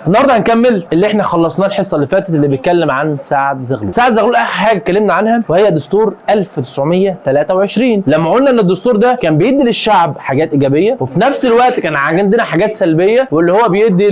النهارده هنكمل اللي احنا خلصناه الحصه اللي فاتت اللي بيتكلم عن سعد زغلول. سعد زغلول اخر حاجه اتكلمنا عنها وهي دستور 1923. لما قلنا ان الدستور ده كان بيدي للشعب حاجات ايجابيه وفي نفس الوقت كان عندنا حاجات سلبيه، واللي هو بيدي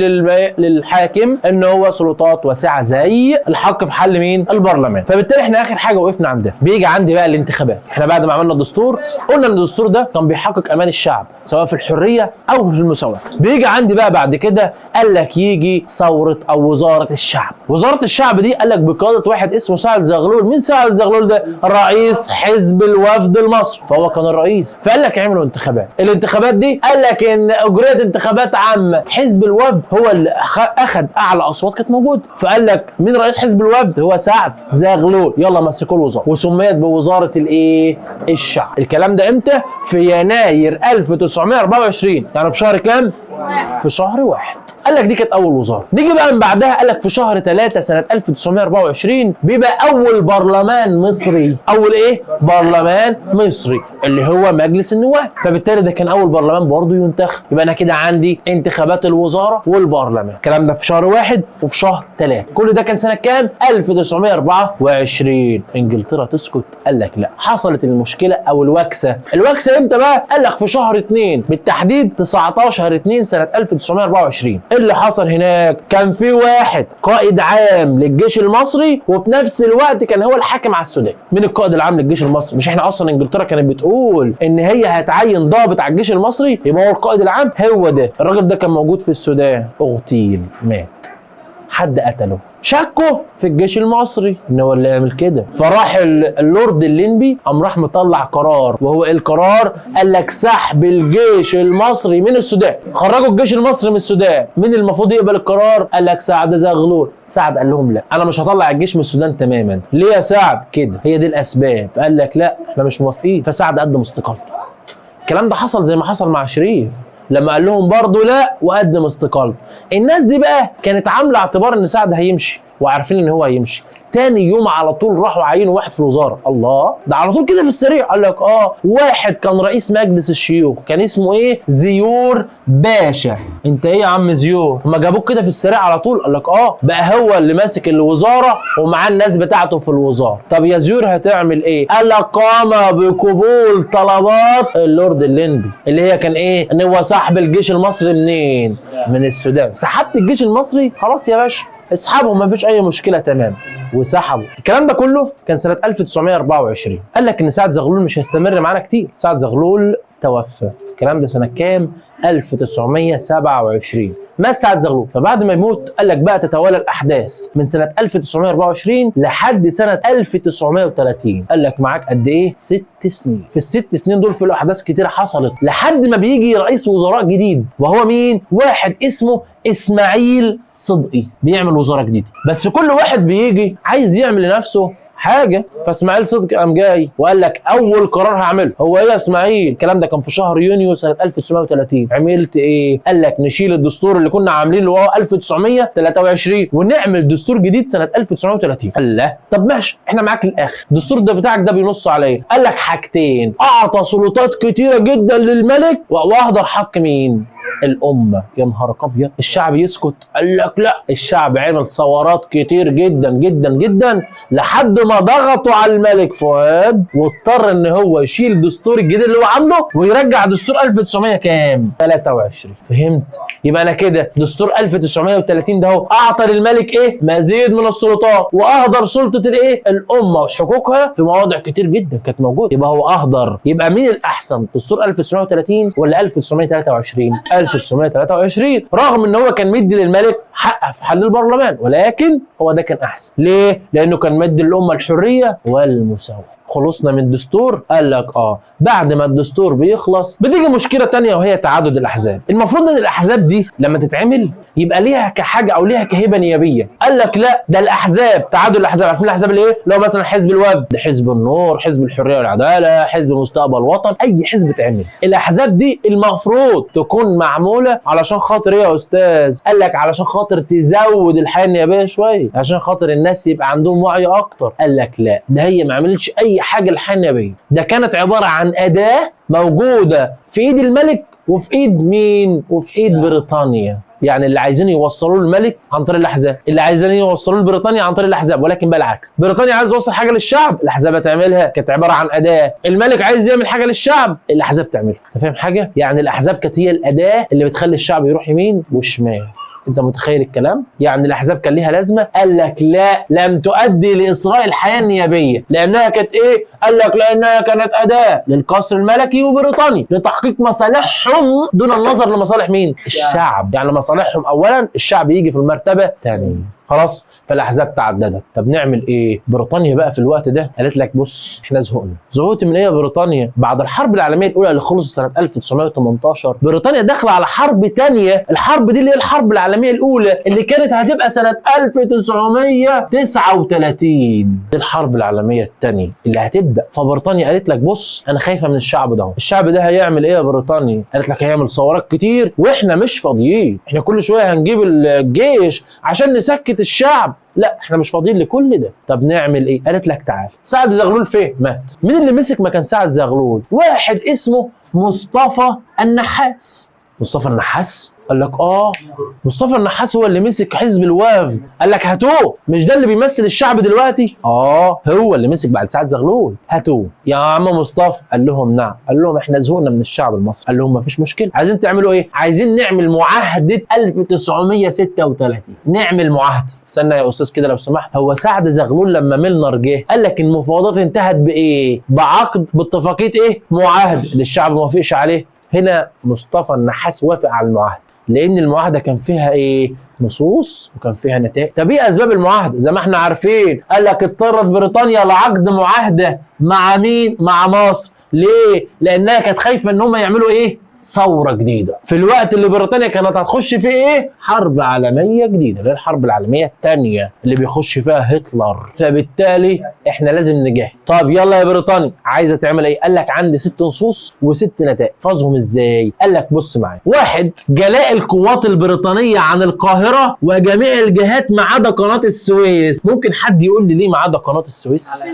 للحاكم ان هو سلطات واسعه زي الحق في حل مين؟ البرلمان. فبالتالي احنا اخر حاجه وقفنا عندها. بيجي عندي بقى الانتخابات. احنا بعد ما عملنا الدستور قلنا ان الدستور ده كان بيحقق امان الشعب سواء في الحريه او في المساواه. بيجي عندي بقى بعد كده قال لك يجي ثوره او وزاره الشعب. وزاره الشعب دي قال لك بقياده واحد اسمه سعد زغلول. مين سعد زغلول ده؟ رئيس حزب الوفد المصري، فهو كان الرئيس. فقال لك اعملوا انتخابات. الانتخابات دي قال لك ان اجريت انتخابات عامه. حزب الوفد هو اللي اخذ اعلى اصوات كانت موجوده، فقال لك مين رئيس حزب الوفد؟ هو سعد زغلول. يلا مسكوا الوزاره وسميت بوزاره الايه؟ الشعب. الكلام ده امتى؟ في يناير 1924. يعني في شهر كام؟ في شهر واحد. قال لك دي كانت اول وزاره. نيجي بقى من بعدها قال لك في شهر 3 سنه 1924 بيبقى اول برلمان مصري. اول ايه؟ برلمان مصري اللي هو مجلس النواب. فبالتالي ده كان اول برلمان برضه ينتخب. يبقى انا كده عندي انتخابات الوزاره والبرلمان. الكلام ده في شهر واحد وفي شهر 3. كل ده كان سنه كام؟ 1924. انجلترا تسكت؟ قال لك لا. حصلت المشكله او الوكسه. الوكسه امتى بقى؟ قال لك في شهر 2 بالتحديد 19/2 سنه 1924. اللي حصل هناك كان في واحد قائد عام للجيش المصري وفي نفس الوقت كان هو الحاكم على السودان. مين القائد العام للجيش المصري؟ مش احنا اصلا انجلترا كانت بتقول ان هي هتعين ضابط على الجيش المصري؟ يبقى هو القائد العام هو ده. الراجل ده كان موجود في السودان، اغتيل، مات، حد قتله. شكوا في الجيش المصري ان هو اللي يعمل كده، فراح اللورد اللينبي قام راح مطلع قرار. وهو ايه القرار؟ قال لك سحب الجيش المصري من السودان. خرجوا الجيش المصري من السودان. مين المفروض يقبل القرار؟ قال لك سعد زغلول. سعد قال لهم لا، انا مش هطلع الجيش من السودان تماما. ليه يا سعد كده؟ هي دي الاسباب. قال لك لا احنا مش موافقين. فسعد قدم استقالته. الكلام ده حصل زي ما حصل مع شريف لما قال لهم برضه لا وقدم استقالته. الناس دي بقى كانت عامله اعتبار ان سعد هيمشي وعارفين ان هو هيمشي. تاني يوم على طول راحوا عينوا واحد في الوزاره. الله، ده على طول كده في السريع. قال لك واحد كان رئيس مجلس الشيوخ كان اسمه ايه؟ زيور باشا. انت ايه يا عم زيور؟ هما جابوك كده في السريع على طول. قال لك بقى هو اللي ماسك الوزاره ومعاه الناس بتاعته في الوزاره. طب يا زيور هتعمل ايه؟ قال لك قام بقبول طلبات اللورد اللينبي اللي هي كان ايه؟ ان هو سحب الجيش المصري منين؟ من السودان. سحبت الجيش المصري؟ خلاص يا باشا اسحبهم، ما فيش اي مشكله، تمام. وسحبوا. الكلام ده كله كان سنه 1924. قال لك ان سعد زغلول مش هيستمر معانا كتير. سعد زغلول توفى. الكلام ده سنه كام؟ 1927. مات سعد زغلول. فبعد ما يموت قال لك بقى تتوالى الاحداث من سنه 1924 لحد سنه 1930. قال لك معاك قد ايه؟ 6 سنين. في ال6 سنين دول في احداث كتيره حصلت لحد ما بيجي رئيس وزراء جديد. وهو مين؟ واحد اسمه اسماعيل صدقي بيعمل وزاره جديده. بس كل واحد بيجي عايز يعمل لنفسه حاجه. فاسماعيل صدقي قام جاي وقال لك اول قرار هعمله. هو ايه يا اسماعيل؟ الكلام ده كان في شهر يونيو سنه 1930. عملت ايه؟ قال لك نشيل الدستور اللي كنا عاملينه اللي هو 1923 ونعمل دستور جديد سنه 1930. قال لا طب ماشي احنا معاك للاخر. الدستور ده بتاعك ده بينص على ايه؟ قال لك حاجتين. اعطى سلطات كتيره جدا للملك واهدر حق مين؟ الامه. يا نهار ابيض. الشعب يسكت؟ قال لك لا. الشعب عمل ثورات كتير جدا جدا جدا لحد ما ضغطوا على الملك فؤاد واضطر ان هو يشيل الدستور الجديد اللي هو عامله ويرجع دستور 1900 كام؟ 23. فهمت؟ يبقى انا كده دستور 1930 ده هو اعطى للملك ايه؟ مزيد من السلطات واهدر سلطه الايه؟ الامه وحقوقها في مواضع كتير جدا كانت موجوده. يبقى هو اهدر. يبقى مين الاحسن؟ دستور 1930 ولا 1923؟ 1923. رغم ان هو كان مدي للملك حق في حل البرلمان ولكن هو ده كان احسن. ليه؟ لانه كان مدي للامه الحريه والمساواه. خلصنا من الدستور؟ قال لك بعد ما الدستور بيخلص بتيجي مشكله تانية وهي تعدد الاحزاب. المفروض ان الاحزاب دي لما تتعمل يبقى ليها كحاجه او ليها كهبه نيابيه. قال لك لا، ده الاحزاب تعدد الاحزاب. عارفين الاحزاب اللي ايه؟ لو مثلا حزب الوفد، حزب النور، حزب الحريه والعداله، حزب مستقبل وطن، اي حزب تعمل. الاحزاب دي المفروض تكون معموله علشان خاطر ايه يا استاذ؟ قال لك علشان خاطر تزود الحياه النيابيه شويه، عشان خاطر الناس يبقى عندهم وعي اكتر. قال لك لا، ده هي ما عملتش اي حاجه للحياه النيابيه. ده كانت عباره عن اداه موجوده في ايد الملك وفي ايد مين؟ وفي ايد بريطانيا. يعني اللي عايزين يوصلوا الملك عن طريق الاحزاب، اللي عايزين يوصلوا لبريطانيا عن طريق الاحزاب، ولكن بقى العكس، بريطانيا عايز توصل حاجه للشعب، الاحزاب هتعملها، كانت عباره عن اداه، الملك عايز يعمل حاجه للشعب، الاحزاب تعملها. انت فاهم حاجه؟ يعني الاحزاب كانت هي الاداه اللي بتخلي الشعب يروح يمين وشمال. انت متخيل الكلام؟ يعني الاحزاب كان ليها لازمه؟ قال لك لا، لم تؤدي لاصراء الحياه النيابيه، لانها كانت ايه؟ قال لك لانها كانت اداه للقصر الملكي وبريطاني لتحقيق مصالحهم دون النظر لمصالح مين؟ الشعب. يعني مصالحهم اولا، الشعب يجي في المرتبه ثانيا. خلاص، فالاحزاب تعددت. طب نعمل ايه؟ بريطانيا بقى في الوقت ده قالت لك بص احنا زهقنا. زهقت من ايه يا بريطانيا؟ بعد الحرب العالميه الاولى اللي خلصت سنه 1918 بريطانيا داخله على حرب ثانيه، الحرب دي اللي هي الحرب العالميه الاولى اللي كانت هتبقى سنه 1939. دي الحرب العالميه الثانيه اللي هتبدا. فبريطانيا قالت لك بص انا خايفه من الشعب ده. الشعب ده هيعمل ايه يا بريطانيا؟ قالت لك هيعمل ثورات كتير واحنا مش فاضيين، احنا كل شويه هنجيب الجيش عشان نسكت الشعب، لا احنا مش فاضيين لكل ده. طب نعمل ايه؟ قالت لك تعال. سعد زغلول فين؟ مات. مين اللي مسك مكان سعد زغلول؟ واحد اسمه مصطفى النحاس. مصطفى النحاس؟ قال لك مصطفى النحاس هو اللي مسك حزب الوفد. قال لك هاتوه، مش ده اللي بيمثل الشعب دلوقتي؟ هو اللي مسك بعد سعد زغلول، هاتوه يا عم مصطفى. قال لهم نعم. قال لهم احنا زهقنا من الشعب المصري. قال لهم مفيش مشكله، عايزين تعملوا ايه؟ عايزين نعمل معاهده 1936. نعمل معاهده. استنى يا استاذ كده لو سمحت، هو سعد زغلول لما ميلنر جه قال لك المفاوضات انتهت بايه؟ بعقد باتفاقيه ايه؟ معاهده اللي الشعب ما وافقش عليه. هنا مصطفى النحاس وافق على المعاهده لان المعاهده كان فيها ايه؟ نصوص وكان فيها نتائج. طب ايه اسباب المعاهده؟ زي ما احنا عارفين قال لك اضطرت بريطانيا لعقد معاهده مع مين؟ مع مصر. ليه؟ لانها كانت خايفه ان هم يعملوا ايه؟ ثوره جديده في الوقت اللي بريطانيا كانت هتخش فيه ايه؟ حرب عالميه جديده اللي هي الحرب العالميه الثانيه اللي بيخش فيها هتلر. فبالتالي احنا لازم نجاهد. طب يلا يا بريطانيا عايزه تعمل ايه؟ قال لك عندي 6 نصوص و6 نتائج. احفظهم ازاي؟ قال لك بص معايا. 1 جلاء القوات البريطانيه عن القاهره وجميع الجهات ما عدا قناه السويس. ممكن حد يقول لي ليه ما عدا قناه السويس؟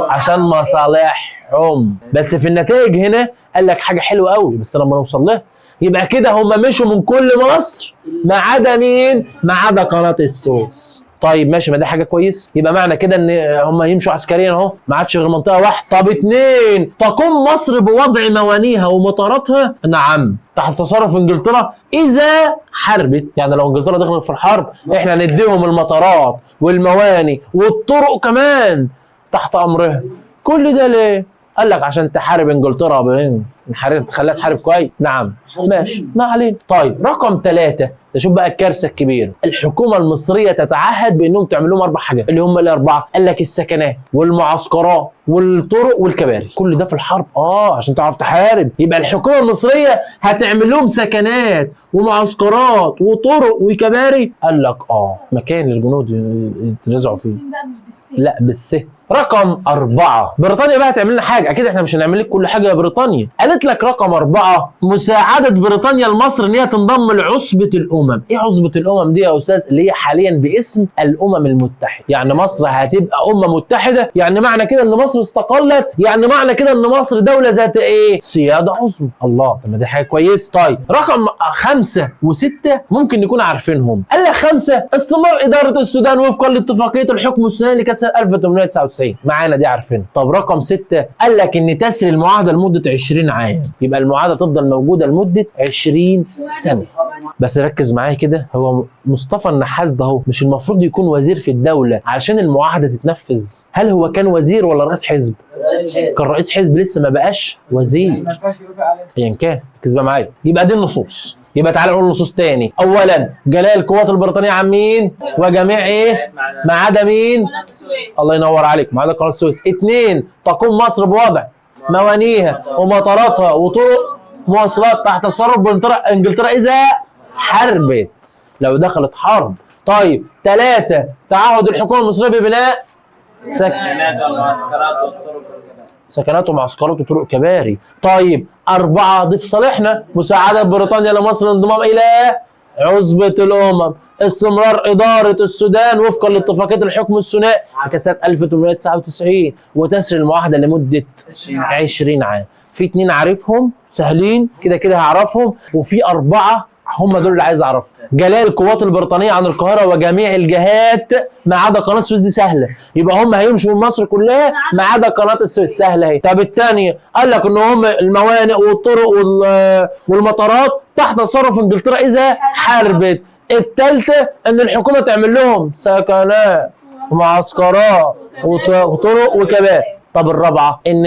عشان مصالحهم. بس في النتائج هنا قال لك حاجه حلوه قوي بس لما نوصل لها. يبقى كده هم مشوا من كل مصر ما عدا مين؟ ما عدا قناه السويس. طيب ماشي، ما ده حاجه كويس. يبقى معنى كده ان هم يمشوا عسكريا اهو، ما عادش غير منطقه واحده. طب 2 تقوم مصر بوضع موانيها ومطاراتها نعم تحت تصرف انجلترا اذا حاربت. يعني لو انجلترا دخلت في الحرب احنا نديهم المطارات والمواني والطرق كمان تحت امرها. كل ده ليه؟ قال لك عشان تحارب انجلترا، تخليها تحارب كويس. نعم ماشي ما علينا. طيب رقم 3 تشوف بقى الكارثه الكبيره. الحكومه المصريه تتعهد بانهم تعمل لهم 4 حاجات اللي هم ال4. قال لك السكنات والمعسكرات والطرق والكباري. كل ده في الحرب عشان تعرف تحارب. يبقى الحكومه المصريه هتعمل لهم سكنات ومعسكرات وطرق وكباري. قال لك مكان للجنود يترزعوا فيه. لا بالسه. رقم 4 بريطانيا بقى هتعمل لنا حاجه. اكيد احنا مش هنعمل لك كل حاجه يا بريطانيا. قالت لك رقم 4 مساعده بريطانيا لمصر ان هي تنضم لعصبه الامم. ايه عصبه الامم دي يا استاذ؟ اللي هي حاليا باسم الامم المتحده. يعني مصر هتبقى امه متحده. يعني معنى كده ان مصر استقلت، يعني معنى كده ان مصر دوله ذات ايه؟ سياده عظمى. الله، طب ما دي حاجه كويسه. طيب رقم 5 و6 ممكن نكون عارفينهم. قال لك 5 استمرار اداره السودان وفقا لاتفاقيه الحكم السوداني اللي كانت سنه 1899. معانا دي عارفينها. طب رقم 6 قال لك ان تسري المعاهده لمده 20 عام. يبقى المعاهده تفضل موجوده لمده 20 سنه. بس ركز معايا كده، هو مصطفى النحاس ده هو مش المفروض يكون وزير في الدوله علشان المعاهده تتنفذ؟ هل هو كان وزير ولا رئيس حزب؟ كان رئيس حزب لسه ما بقاش وزير. ما ينفعش يوافق عليه. ايا كان ركز بقى معايا. يبقى دي النصوص. يبقى تعالى نقول نصوص تاني. اولا جلاء القوات البريطانيه عن مين؟ وجميع ايه؟ ما عدا مين؟ الله ينور عليك، ما عدا قناه السويس. 2 تقوم مصر بوضع موانيها ومطاراتها وطرق مواصلات تحت تصرف انجلترا اذا حربت، لو دخلت حرب. طيب 3 تعهد الحكومه المصريه ببناء سكنات ومعسكرات وطرق كباري. طيب 4 ضيف صالحنا مساعده بريطانيا لمصر الانضمام الى عصبه الامم. استمرار اداره السودان وفقا لاتفاقيه الحكم الثنائي كانت سنه 1899 وتسري المعاهده لمده 20 عام. في 2 عارفهم سهلين كده كده هعرفهم، وفي 4 هم دول اللي عايز اعرفهم. جلاء القوات البريطانيه عن القاهره وجميع الجهات ما عدا قناه السويس، دي سهله، يبقى هم هيمشوا من مصر كلها ما عدا قناه السويس، سهله اهي. طب الثانيه قال لك ان هم الموانئ والطرق والمطارات تحت تصرف انجلترا اذا حاربت. الثالثه ان الحكومه تعمل لهم سكنات ومعسكرات وطرق وكباب. طب الرابعه ان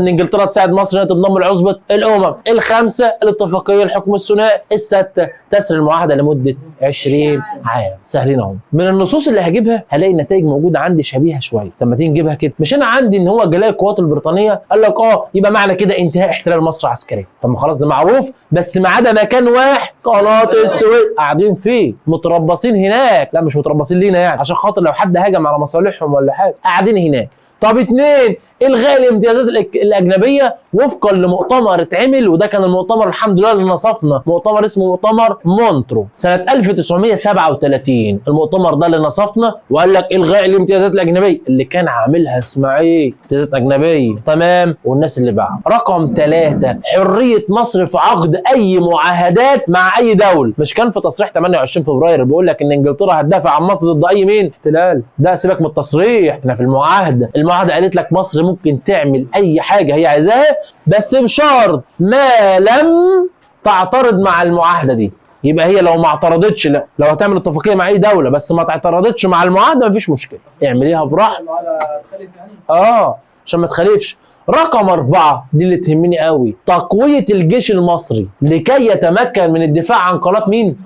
انجلترا تساعد مصر انها تنضم لعصبه الامم. الخامسه الاتفاقيه الحكم الثنائي. السادسه تسري المعاهده لمده 20 عام. سهلين اهو. من النصوص اللي هجيبها هلاقي النتائج موجوده عندي شبيهه شويه. طب ما تيجي نجيبها كده. مش انا عندي ان هو جلاء القوات البريطانيه قال لك يبقى معنى كده انتهاء احتلال مصر عسكريا. طب ما خلاص ده معروف، بس ما عدا مكان واحد قناه السويس قاعدين فيه متربصين هناك. لا مش متربصين لينا يعني، عشان خاطر لو حد هجم على مصالحهم ولا حاجه قاعدين هناك. طب 2 الغاء الامتيازات الاجنبيه وفقا لمؤتمر اتعمل، وده كان المؤتمر الحمد لله اللي نصفنا، مؤتمر اسمه مؤتمر مونترو سنه 1937. المؤتمر ده اللي نصفنا وقال لك الغاء الامتيازات الاجنبيه اللي كان عاملها اسماعيل، امتيازات اجنبيه تمام. والناس اللي بعد. رقم 3 حريه مصر في عقد اي معاهدات مع اي دوله. مش كان في تصريح 28 فبراير بيقول لك ان انجلترا هتدافع عن مصر ضد اي مين؟ احتلال. ده سيبك من التصريح، احنا في المعاهده. المعاهده قالت لك مصر ممكن تعمل اي حاجه هي عايزاها بس بشرط ما لم تعترض مع المعاهده دي. يبقى هي لو ما اعترضتش، لو هتعمل اتفاقيه مع اي دوله بس ما تعترضتش مع المعاهده مفيش مشكله، اعمليها براحتك. عشان ما تخالفش. رقم 4 دي اللي تهمني قوي، تقويه الجيش المصري لكي يتمكن من الدفاع عن قناه مين؟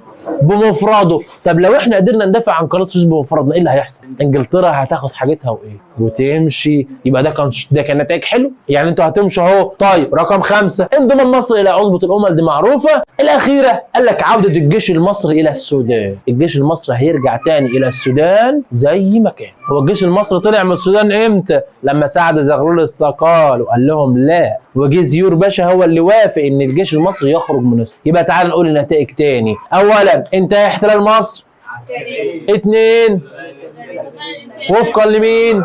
بمفرده. طب لو احنا قدرنا ندافع عن قناه السويس بمفردنا ايه اللي هيحصل؟ انجلترا هتاخد حاجتها وايه؟ وتمشي. يبقى ده كان نتائج حلو، يعني انتوا هتمشوا اهو. طيب رقم 5 انضمام مصر الى عصبه الامم، دي معروفه. الاخيره قال لك عوده الجيش المصري الى السودان. الجيش المصري هيرجع تاني الى السودان زي ما كان. هو الجيش المصري طلع من السودان امتى؟ لما سعد زغلول استقال وقال لهم لا، وجه زيور باشا هو اللي وافق ان الجيش المصري يخرج من السودان. يبقى تعال نقول النتائج تاني. اولا انتهى احتلال مصر. 2 وفقا لمين؟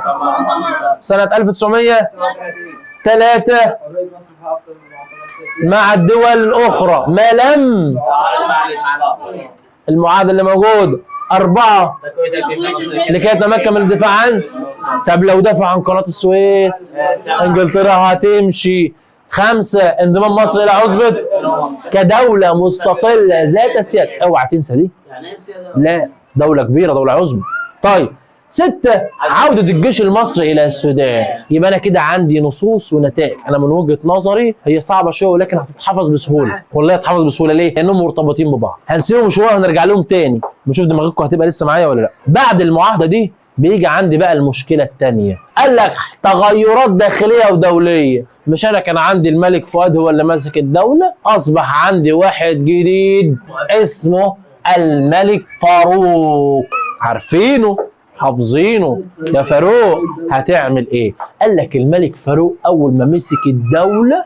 سنة 1900. 3 مع الدول الأخرى ما لم المعاهدة اللي موجودة. 4 لكي يتمكن من الدفاع عن. طب لو دافع عن قناة السويس انجلترا هتمشي. 5 انضمام مصر الى عصبة كدولة مستقلة ذات سيادة. اوعى تنسى دي. لا دولة كبيرة، دولة عظمى. طيب 6 عودة الجيش المصري الى السودان. يبقى انا كده عندي نصوص ونتائج. انا من وجهة نظري هي صعبة شوية ولكن هتتحفظ بسهولة. والله هتتحفظ بسهولة. ليه؟ لانهم مرتبطين ببعض. هنسيبهم شوية وهنرجع لهم تاني ونشوف دماغكم هتبقى لسه معايا ولا لا. بعد المعاهدة دي بيجي عندي بقى المشكلة الثانية. قال لك تغيرات داخلية ودولية. مش انا كان عندي الملك فؤاد هو اللي ماسك الدولة، اصبح عندي واحد جديد اسمه الملك فاروق. عارفينه حافظينه. يا فاروق هتعمل ايه؟ قال لك الملك فاروق اول ما مسك الدولة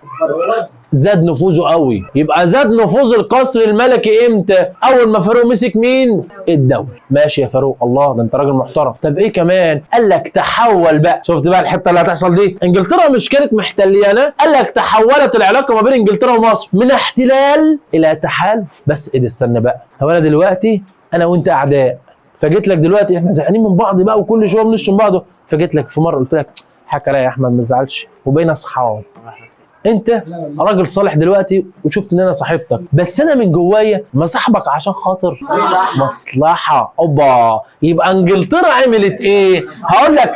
زاد نفوذه قوي. يبقى زاد نفوذ القصر الملكي امتى؟ اول ما فاروق مسك مين؟ الدولة. ماشي يا فاروق، الله ده انت راجل محترم. طب ايه كمان؟ قال لك تحول بقى. شفت بقى الحته اللي هتحصل دي؟ انجلترا مش كانت محتليانا؟ قال لك تحولت العلاقه ما بين انجلترا ومصر من احتلال الى تحالف. بس ايه ده؟ استنى بقى، هو انا دلوقتي انا وانت اعداء، فجيت لك دلوقتي احنا زعلانين من بعض بقى وكل شويه بنشتم بعض، فجيت لك في مره قلت لك حكى لا يا احمد ما تزعلش وبقينا اصحاب. انت راجل صالح دلوقتي وشفت ان انا صاحبتك، بس انا من جوايا مصاحبك عشان خاطر مصلحه. اوبا، يبقى انجلترا عملت ايه؟ هقول لك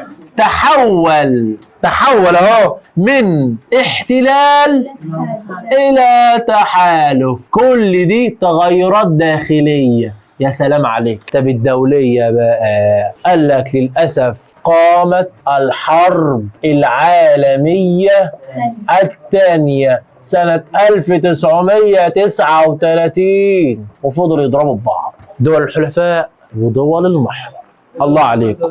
تحول اهو من احتلال الى تحالف. كل دي تغيرات داخليه. يا سلام عليك. طب الدوليه بقى، قال لك للاسف قامت الحرب العالمية الثانية سنة 1939 وفضلوا يضربوا ببعض دول الحلفاء ودول المحور. الله عليكم.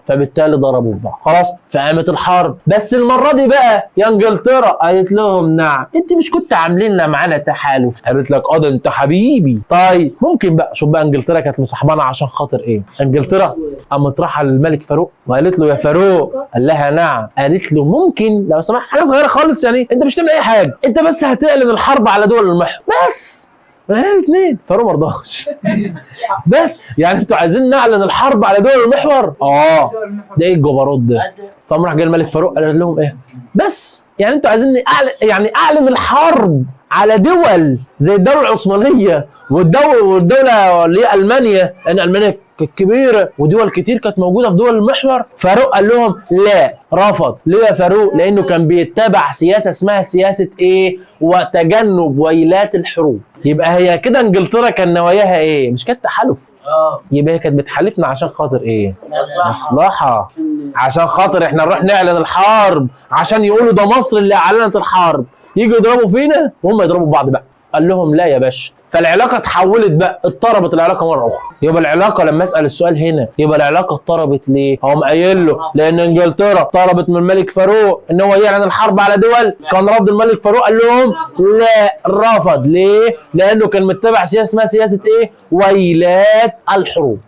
فبالتالي ضربوا بعض. خلاص فقامت الحرب، بس المره دي بقى يا انجلترا قالت لهم نعم انت مش كنت عاملين لنا معانا تحالف؟ قالت لك اه ده انت حبيبي. طيب ممكن بقى شوف بقى انجلترا كانت مصاحبانا عشان خاطر ايه؟ انجلترا قامت رايحه للملك فاروق وقالت له يا فاروق، قال لها نعم، قالت له ممكن لو سمحت حاجه صغيره خالص، يعني انت مش تعمل اي حاجه، انت بس هتعلن الحرب على دول المحور بس. الاثنين فاروق ما رضاش. بس يعني انتوا عايزين نعلن الحرب على دول المحور؟ ده ايه الجبروت ده؟ فقام راح جه الملك فاروق قال لهم ايه؟ بس يعني انتوا عايزين اعلن الحرب على دول زي الدوله العثمانيه والدوله اللي هي المانيا، لان المانيا كبيره ودول كتير كانت موجوده في دول المحور. فاروق قال لهم لا، رفض. ليه يا فاروق؟ لانه كان بيتبع سياسه اسمها سياسه ايه؟ وتجنب ويلات الحروب. يبقى هي كده انجلترا كان نواياها ايه؟ مش كانت تحالف. يبقى هي كانت بتحالفنا عشان خاطر ايه؟ مصلحه. عشان خاطر احنا نروح نعلن الحرب عشان يقولوا ده مصر اللي اعلنت الحرب، يجوا يضربوا فينا وهم يضربوا بعض بقى. قال لهم لا يا باشا. فالعلاقه اتحولت بقى، اضطربت العلاقه مره اخرى. يبقى العلاقه لما اسال السؤال هنا، يبقى العلاقه اضطربت ليه؟ هو قايل له لان انجلترا طلبت من الملك فاروق ان هو يعلن الحرب على دول، كان رفض الملك فاروق قال لهم لا، رفض. ليه؟ لانه كان متبع سياسه اسمها سياسه ايه؟ ويلات الحروب.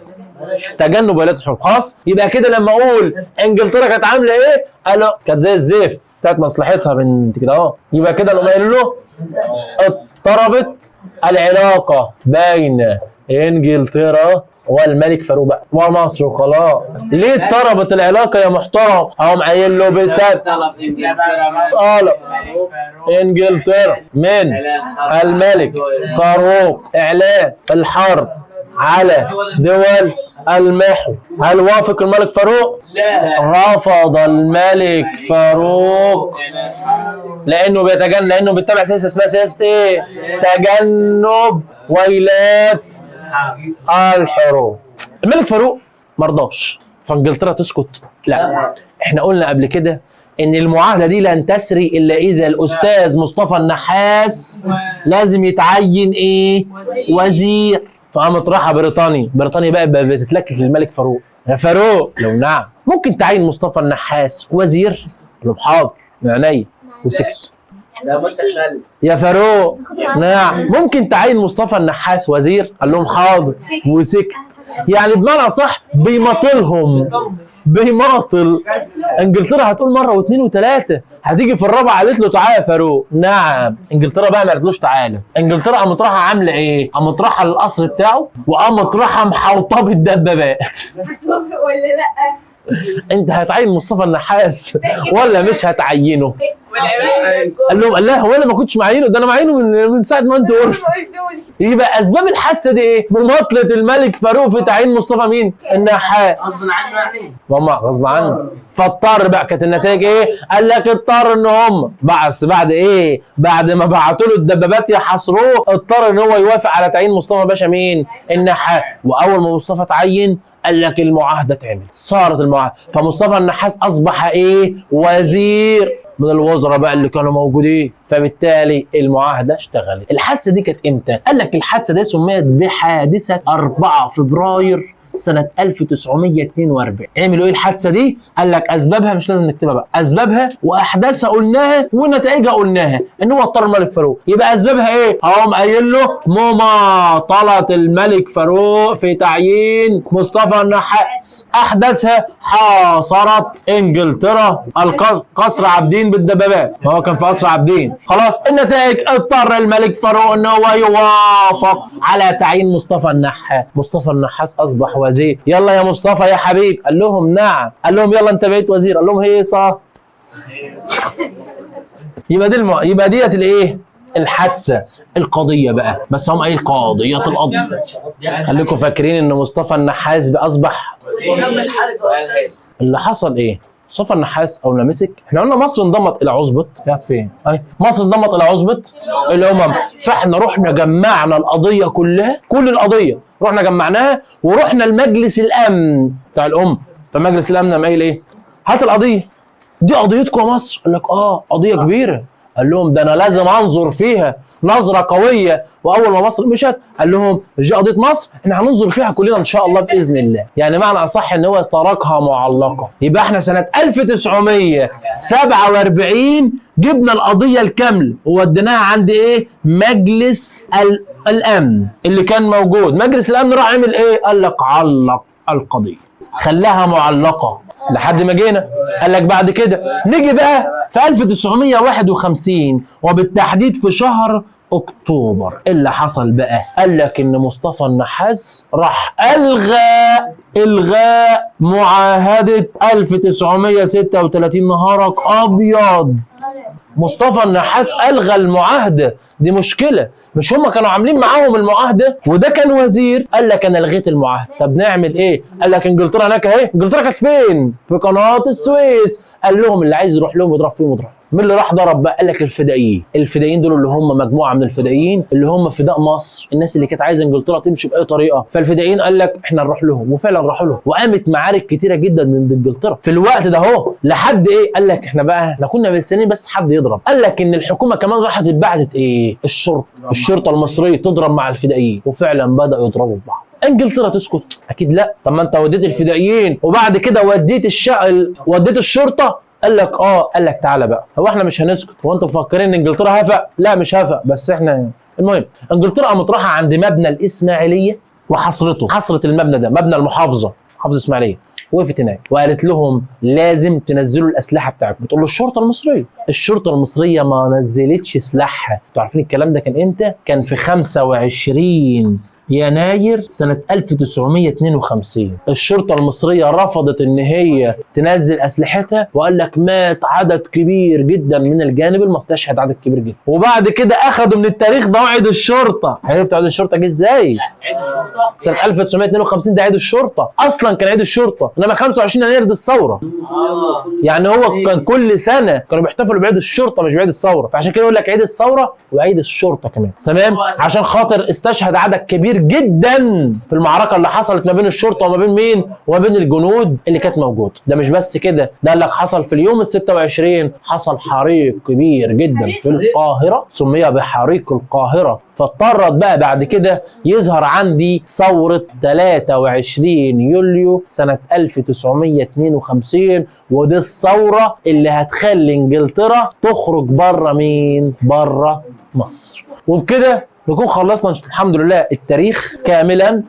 تجنب ويلات الحروب. خلاص؟ يبقى كده لما اقول انجلترا كانت عامله ايه؟ قالوا كانت زي الزفت، بتاعت مصلحتها بنت كده اهو. يبقى كده نقوم قايل له اضطربت العلاقه بين انجلترا والملك فاروق بقى ومصر وخلاص. ليه اضطربت العلاقه يا محترم؟ اقوم قايل له بسبب طلب انجلترا من الملك فاروق اعلان الحرب على دول المحور. هل وافق الملك فاروق؟ لا، رفض الملك فاروق لانه بيتبع سياسه اسمها سياسه ايه؟ تجنب ويلات الحروب. الملك فاروق ما رضاش، فانجلترا تسكت؟ لا، احنا قلنا قبل كده ان المعاهده دي لن تسري الا اذا الاستاذ مصطفى النحاس لازم يتعين ايه؟ وزير. فقامت رايحه بريطانيا بقى بتتلكك للملك فاروق. يا فاروق، لو نعم ممكن تعين مصطفى النحاس وزير؟ قال له حاضر من عينيا وسكت. يا فاروق، نعم ممكن تعين مصطفى النحاس وزير؟ قال لهم حاضر وسكت. يعني بمعنى صح بيماطل. انجلترا هتقول مره واثنين وثلاثه، هتيجي في الرابعه قالت له تعالى يا فاروق. نعم. انجلترا بقى ما قالتلوش تعالى. انجلترا قامت رايحه عامله ايه؟ قامت رايحه للقصر بتاعه وقامت رايحه محوطاه بالدبابات. هتوافق ولا لا؟ انت هتعين مصطفى النحاس ولا مش هتعينه؟ قال لهم لا، هو انا ما كنتش معينه، ده انا معينه من ساعه ما انت قلت. يبقى اسباب الحادثه دي ايه؟ مماطله الملك فاروق في تعيين مصطفى مين؟ النحاس. غصب عنه يعني؟ غصب عنه. فاضطر بقى. كانت النتائج ايه؟ قال لك اضطر ان هم بعد ايه؟ بعد ما بعتوا له الدبابات يحاصروه، اضطر ان هو يوافق على تعيين مصطفى باشا مين؟ النحاس. واول ما مصطفى تعين قال لك المعاهده اتعملت، صارت المعاهده، فمصطفى النحاس اصبح ايه؟ وزير من الوزراء بقى اللي كانوا موجودين. فبالتالي المعاهده اشتغلت. الحادثه دي كانت امتى؟ قال لك الحادثه دي سميت بحادثه 4 فبراير سنة 1942. عملوا ايه الحادثة دي؟ قال لك اسبابها مش لازم نكتبها بقى، اسبابها واحداثها قلناها ونتائجها قلناها، ان هو اضطر الملك فاروق. يبقى اسبابها ايه؟ هقوم قايل له مماطلة الملك فاروق في تعيين مصطفى النحاس. احداثها حاصرت انجلترا قصر عابدين بالدبابات، هو كان في قصر عابدين. خلاص النتائج اضطر الملك فاروق ان هو يوافق على تعيين مصطفى النحاس. مصطفى النحاس اصبح وزير. يلا يا مصطفى يا حبيب. قال لهم نعم. قال لهم يلا انت بقيت وزير. قال لهم هيصه. يبقى ديت الايه؟ الحادثه. القضيه بقى، بس هم ايه قضيه القضيه؟ خليكم فاكرين ان مصطفى النحاس اصبح اللي حصل ايه؟ مصطفى النحاس اول ما مسك، احنا قلنا مصر انضمت الى عصبه، كانت فين؟ مصر انضمت الى عصبه الامم. فاحنا رحنا جمعنا القضيه كلها، كل القضيه رحنا جمعناها ورحنا لمجلس الامن بتاع الامم. فمجلس الامن قام قايل ايه؟ هات القضيه دي، قضيتكم يا مصر. قال لك قضيه كبيره. قال لهم ده انا لازم انظر فيها نظره قويه واول ما مصر مشت قال لهم مش دي قضيه مصر، احنا هننظر فيها كلنا ان شاء الله باذن الله. يعني معنى اصح ان هو تركها معلقه. يبقى احنا سنه 1947 جبنا القضيه الكامله ووديناها عند ايه؟ مجلس الامن اللي كان موجود. مجلس الامن راح عمل ايه؟ قال لك علق القضيه، خلاها معلقه لحد ما جينا. قال لك بعد كده نيجي بقى في 1951 وبالتحديد في شهر اكتوبر. اللي حصل بقى قال لك ان مصطفى النحاس راح الغى معاهده 1936. نهارك ابيض، مصطفى النحاس الغى المعاهده. دي مشكله، مش هم كانوا عاملين معاهم المعاهده وده كان وزير. قال لك انا لغيت المعاهده. طب نعمل ايه؟ قال لك انجلترا هناك اهي. انجلترا كانت فين؟ في قناه السويس. قال لهم اللي عايز يروح لهم يضرب فيهم يضرب. مين اللي راح ضرب بقى؟ قال لك الفدائيين دول اللي هم مجموعه من الفدائيين اللي هم فداء مصر، الناس اللي كانت عايزه انجلترا تمشي باي طريقه. فالفدائيين قال لك احنا نروح لهم، وفعلا راحوا لهم وقامت معارك كتيره جدا ضد انجلترا في الوقت ده اهو. لحد ايه؟ قال لك احنا كنا مستنيين بس حد يضرب. قال لك ان الحكومه كمان راحت اتبعتت ايه؟ الشرطه المصريه تضرب مع الفدائيين، وفعلا بداوا يضربوا في بعض. انجلترا تسكت؟ اكيد لا. طب ما انت وديت الفدائيين وبعد كده وديت الشرطه. قال لك قال لك تعالى بقى، هو احنا مش هنسكت؟ هو انتوا مفكرين ان انجلترا هفق؟ لا مش هفق، بس احنا المهم انجلترا قامت رايحه عند مبنى الاسماعيليه حصرت المبنى ده، مبنى محافظه اسماعيليه. وقفت هناك وقالت لهم لازم تنزلوا الاسلحه بتاعتكم. بتقول له الشرطه المصريه ما نزلتش سلاحها. انتوا عارفين الكلام ده كان امتى؟ كان في 25 يناير سنة 1952. الشرطة المصرية رفضت ان هي تنزل اسلحتها، وقال لك مات عدد كبير جدا من الجانب المصري، تشهد عدد كبير جدا. وبعد كده اخذوا من التاريخ ده عيد الشرطة. عرفت عيد الشرطة جه ازاي؟ عيد الشرطة سنة 1952 ده عيد الشرطة، اصلا كان عيد الشرطة، انما 25 يناير دي الثورة. يعني هو كان كل سنة كانوا بيحتفلوا بعيد الشرطة مش بعيد الثورة، فعشان كده يقول لك عيد الثورة وعيد الشرطة كمان. تمام؟ عشان خاطر استشهد عدد كبير جدا في المعركه اللي حصلت ما بين الشرطه وما بين مين؟ وما بين الجنود اللي كانت موجوده. ده مش بس كده، ده قال لك حصل في اليوم ال 26 حصل حريق كبير جدا في القاهره، سمي بحريق القاهره. فاضطرت بقى بعد كده يظهر عندي ثوره 23 يوليو سنه 1952، ودي الثوره اللي هتخلي انجلترا تخرج بره مين؟ بره مصر. وبكده نكون خلصنا الحمد لله التاريخ كاملا